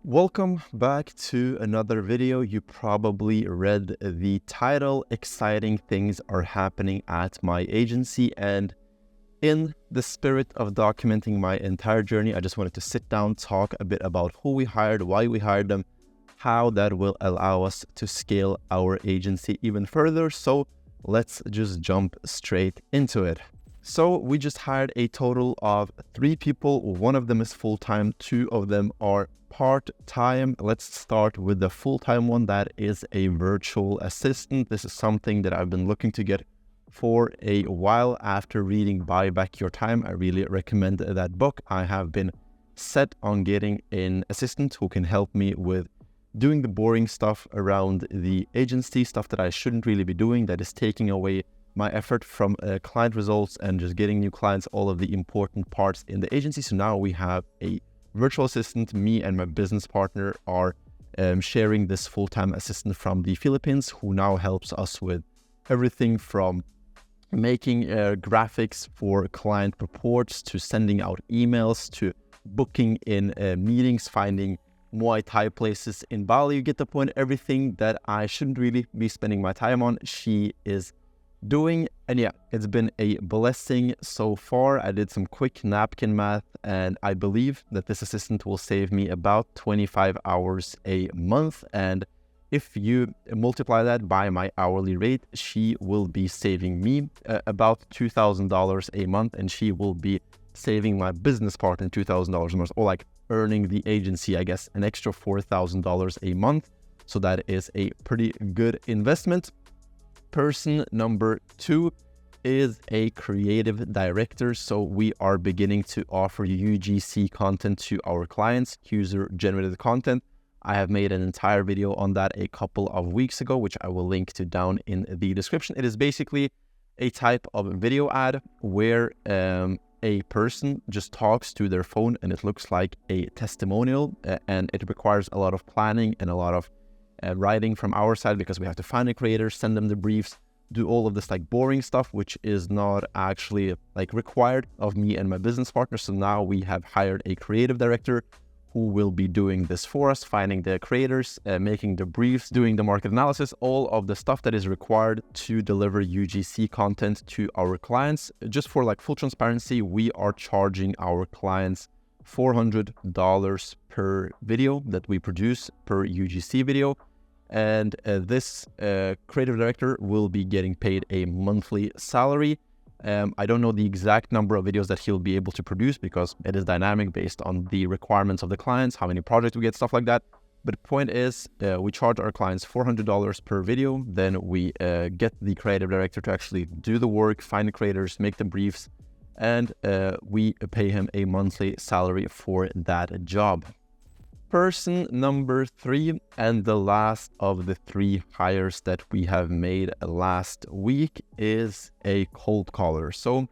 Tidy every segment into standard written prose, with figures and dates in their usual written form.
Welcome back to another video. You probably read the title, Exciting Things Are Happening at My Agency. And in the spirit of documenting my entire journey, I just wanted to sit down, talk a bit about who we hired, why we hired them, how that will allow us to scale our agency even further. So let's just jump straight into it. So we just hired a total of 3 people. One of them is full-time, 2 of them are part-time. Let's start with the full-time one. That is a virtual assistant. This is something that I've been looking to get for a while. After reading Buy Back Your Time, I really recommend that book. I have been set on getting an assistant who can help me with doing the boring stuff around the agency, stuff that I shouldn't really be doing, that is taking away my effort from client results and just getting new clients, all of the important parts in the agency. So now we have a virtual assistant. Me and my business partner are sharing this full-time assistant from the Philippines, who now helps us with everything from making graphics for client reports, to sending out emails, to booking in meetings, finding Muay Thai places in Bali. You get the point. Everything that I shouldn't really be spending my time on, she is doing. And yeah, it's been a blessing so far. I did some quick napkin math, and I believe that this assistant will save me about 25 hours a month. And if you multiply that by my hourly rate, she will be saving me about $2,000 a month, and she will be saving my business partner $2,000 a month, or like earning the agency, I guess, an extra $4,000 a month. So that is a pretty good investment. Person number 2 is a creative director. So we are beginning to offer UGC content to our clients, user-generated content. I have made an entire video on that a couple of weeks ago, which I will link to down in the description. It is basically a type of video ad where a person just talks to their phone and it looks like a testimonial, and it requires a lot of planning and a lot of writing from our side, because we have to find the creators, send them the briefs, do all of this like boring stuff, which is not actually like required of me and my business partner. So now we have hired a creative director who will be doing this for us, finding the creators, making the briefs, doing the market analysis, all of the stuff that is required to deliver UGC content to our clients. Just for like full transparency, we are charging our clients $400 per video that we produce, per UGC video. And this creative director will be getting paid a monthly salary. I don't know the exact number of videos that he'll be able to produce, because it is dynamic based on the requirements of the clients, how many projects we get, stuff like that. But the point is, we charge our clients $400 per video. Then we get the creative director to actually do the work, find the creators, make the briefs, and we pay him a monthly salary for that job. Person number 3, and the last of the 3 hires that we have made last week, is a cold caller. So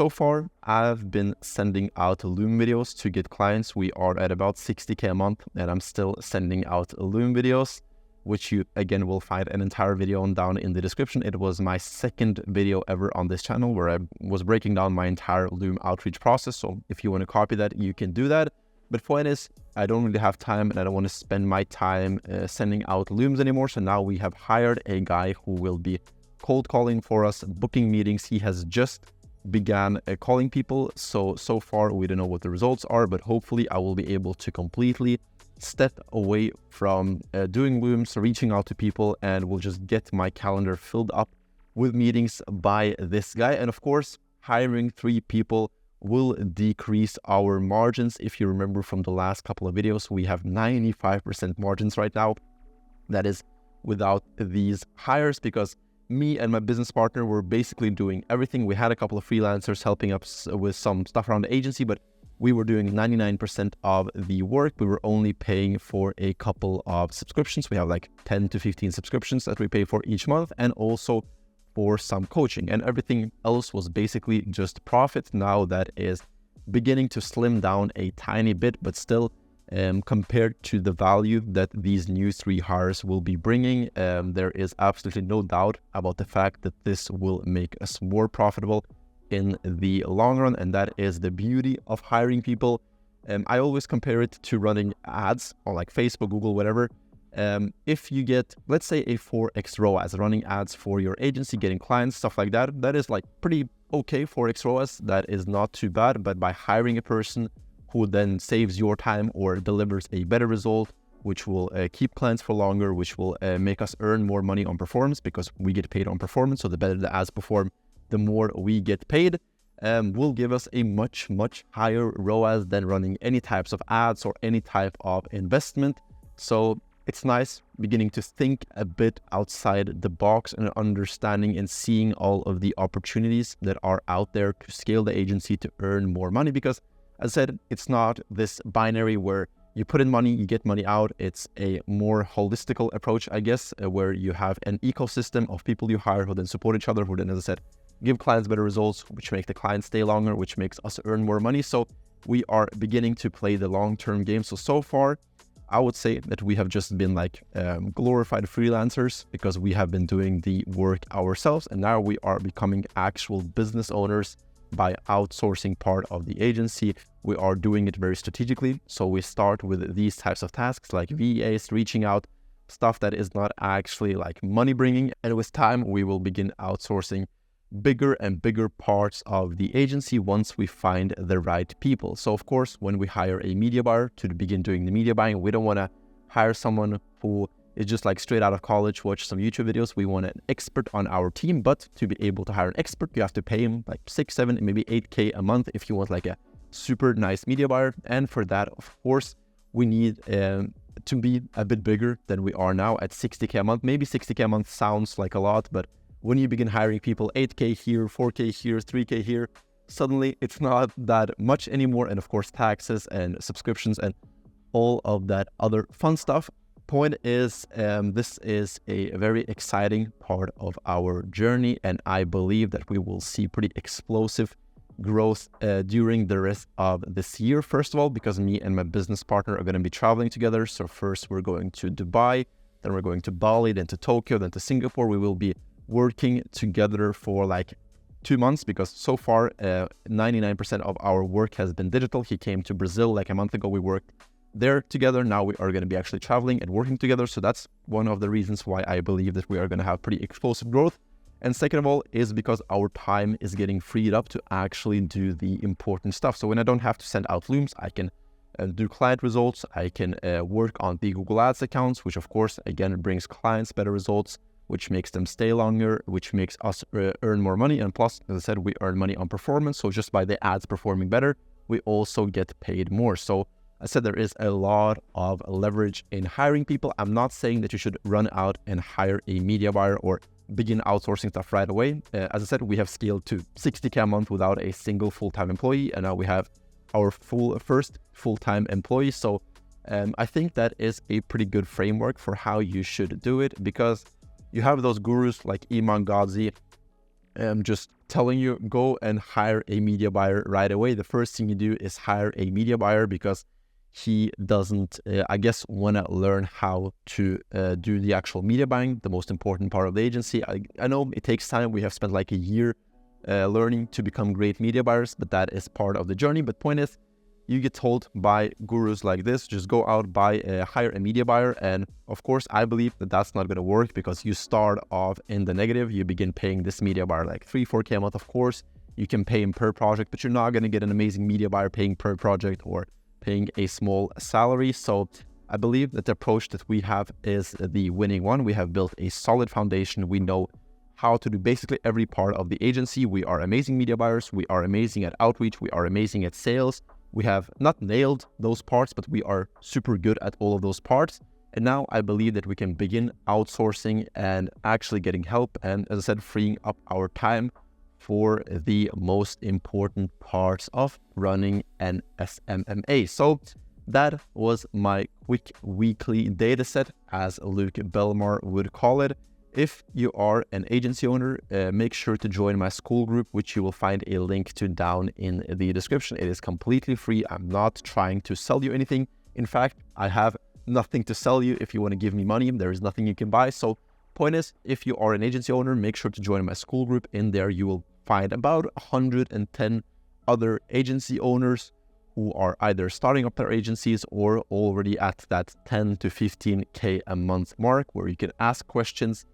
far I've been sending out Loom videos to get clients. We are at about 60K a month, and I'm still sending out Loom videos, which you again will find an entire video on down in the description. It was my second video ever on this channel where I was breaking down my entire Loom outreach process. So if you want to copy that, you can do that. But point is, I don't really have time, and I don't want to spend my time sending out Looms anymore. So now we have hired a guy who will be cold calling for us, booking meetings. He has just began calling people. So far we don't know what the results are, but hopefully I will be able to completely step away from doing Looms, reaching out to people, and we'll just get my calendar filled up with meetings by this guy. And of course, hiring 3 people will decrease our margins. If you remember from the last couple of videos, we have 95% margins right now. That is without these hires, because me and my business partner were basically doing everything. We had a couple of freelancers helping us with some stuff around the agency, but we were doing 99% of the work. We were only paying for a couple of subscriptions. We have like 10 to 15 subscriptions that we pay for each month, and also for some coaching, and everything else was basically just profit. Now that is beginning to slim down a tiny bit, but still compared to the value that these new 3 hires will be bringing, there is absolutely no doubt about the fact that this will make us more profitable in the long run. And that is the beauty of hiring people. I always compare it to running ads on like Facebook, Google, whatever. If you get, let's say, a 4x ROAS, running ads for your agency, getting clients, stuff like that, that is like pretty okay. 4x ROAS, that is not too bad. But by hiring a person who then saves your time or delivers a better result, which will keep clients for longer, which will make us earn more money on performance, because we get paid on performance. So the better the ads perform, the more we get paid, will give us a much, much higher ROAS than running any types of ads or any type of investment. So it's nice beginning to think a bit outside the box and understanding and seeing all of the opportunities that are out there to scale the agency to earn more money. Because as I said, it's not this binary where you put in money, you get money out. It's a more holistical approach, I guess, where you have an ecosystem of people you hire who then support each other, who then, as I said, give clients better results, which make the clients stay longer, which makes us earn more money. So we are beginning to play the long-term game. So far, I would say that we have just been like glorified freelancers, because we have been doing the work ourselves. And now we are becoming actual business owners by outsourcing part of the agency. We are doing it very strategically. So we start with these types of tasks like VAs, reaching out, stuff that is not actually like money bringing. And with time, we will begin outsourcing bigger and bigger parts of the agency once we find the right people. So of course, when we hire a media buyer to begin doing the media buying, we don't want to hire someone who is just like straight out of college, watch some YouTube videos. We want an expert on our team. But to be able to hire an expert, you have to pay him like 6, 7, maybe 8K a month if you want like a super nice media buyer. And for that, of course, we need to be a bit bigger than we are now at 60K a month. Maybe 60K a month sounds like a lot, but when you begin hiring people 8K here, 4K here, 3K here, suddenly it's not that much anymore. And of course, taxes and subscriptions and all of that other fun stuff. Point is, this is a very exciting part of our journey. And I believe that we will see pretty explosive growth during the rest of this year. First of all, because me and my business partner are going to be traveling together. So first we're going to Dubai, then we're going to Bali, then to Tokyo, then to Singapore. We will be working together for like 2 months, because so far 99% of our work has been digital. He came to Brazil like a month ago. We worked there together. Now we are going to be actually traveling and working together. So that's one of the reasons why I believe that we are going to have pretty explosive growth. And second of all is because our time is getting freed up to actually do the important stuff. So when I don't have to send out looms, I can do client results. I can work on the Google Ads accounts, which of course, again, brings clients better results, which makes them stay longer, which makes us earn more money. And plus, as I said, we earn money on performance. So just by the ads performing better, we also get paid more. So I said there is a lot of leverage in hiring people. I'm not saying that you should run out and hire a media buyer or begin outsourcing stuff right away. As I said, we have scaled to 60K a month without a single full-time employee. And now we have our first full-time employee. So I think that is a pretty good framework for how you should do it, because you have those gurus like Iman Ghazi just telling you, go and hire a media buyer right away. The first thing you do is hire a media buyer, because he doesn't, I guess, want to learn how to do the actual media buying, the most important part of the agency. I know it takes time. We have spent like a year learning to become great media buyers, but that is part of the journey. But point is, you get told by gurus like this, just go out, hire a media buyer. And of course, I believe that that's not going to work, because you start off in the negative. You begin paying this media buyer like 3, 4K a month. Of course, you can pay him per project, but you're not going to get an amazing media buyer paying per project or paying a small salary. So I believe that the approach that we have is the winning one. We have built a solid foundation. We know how to do basically every part of the agency. We are amazing media buyers. We are amazing at outreach. We are amazing at sales. We have not nailed those parts, but we are super good at all of those parts. And now I believe that we can begin outsourcing and actually getting help. And as I said, freeing up our time for the most important parts of running an SMMA. So that was my quick weekly data set, as Luke Belmar would call it. If you are an agency owner, make sure to join my school group, which you will find a link to down in the description. It is completely free. I'm not trying to sell you anything. In fact, I have nothing to sell you. If you want to give me money, there is nothing you can buy. So point is, if you are an agency owner, make sure to join my school group. In there, you will find about 110 other agency owners who are either starting up their agencies or already at that 10 to 15K a month mark, where you can ask questions,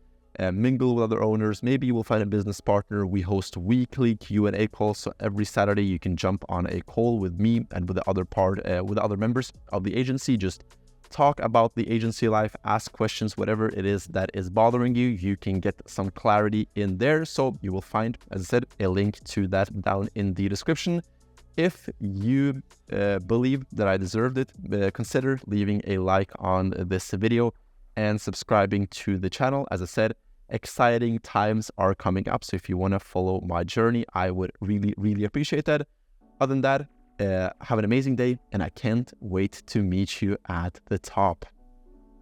mingle with other owners. Maybe you will find a business partner. We host weekly Q&A calls, so every Saturday you can jump on a call with me and with the other members of the agency. Just talk about the agency life, ask questions, whatever it is that is bothering you. You can get some clarity in there. So you will find, as I said, a link to that down in the description. If you believe that I deserved it, consider leaving a like on this video and subscribing to the channel. As I said, exciting times are coming up. So if you want to follow my journey, I would really, really appreciate that. Other than that, have an amazing day, and I can't wait to meet you at the top.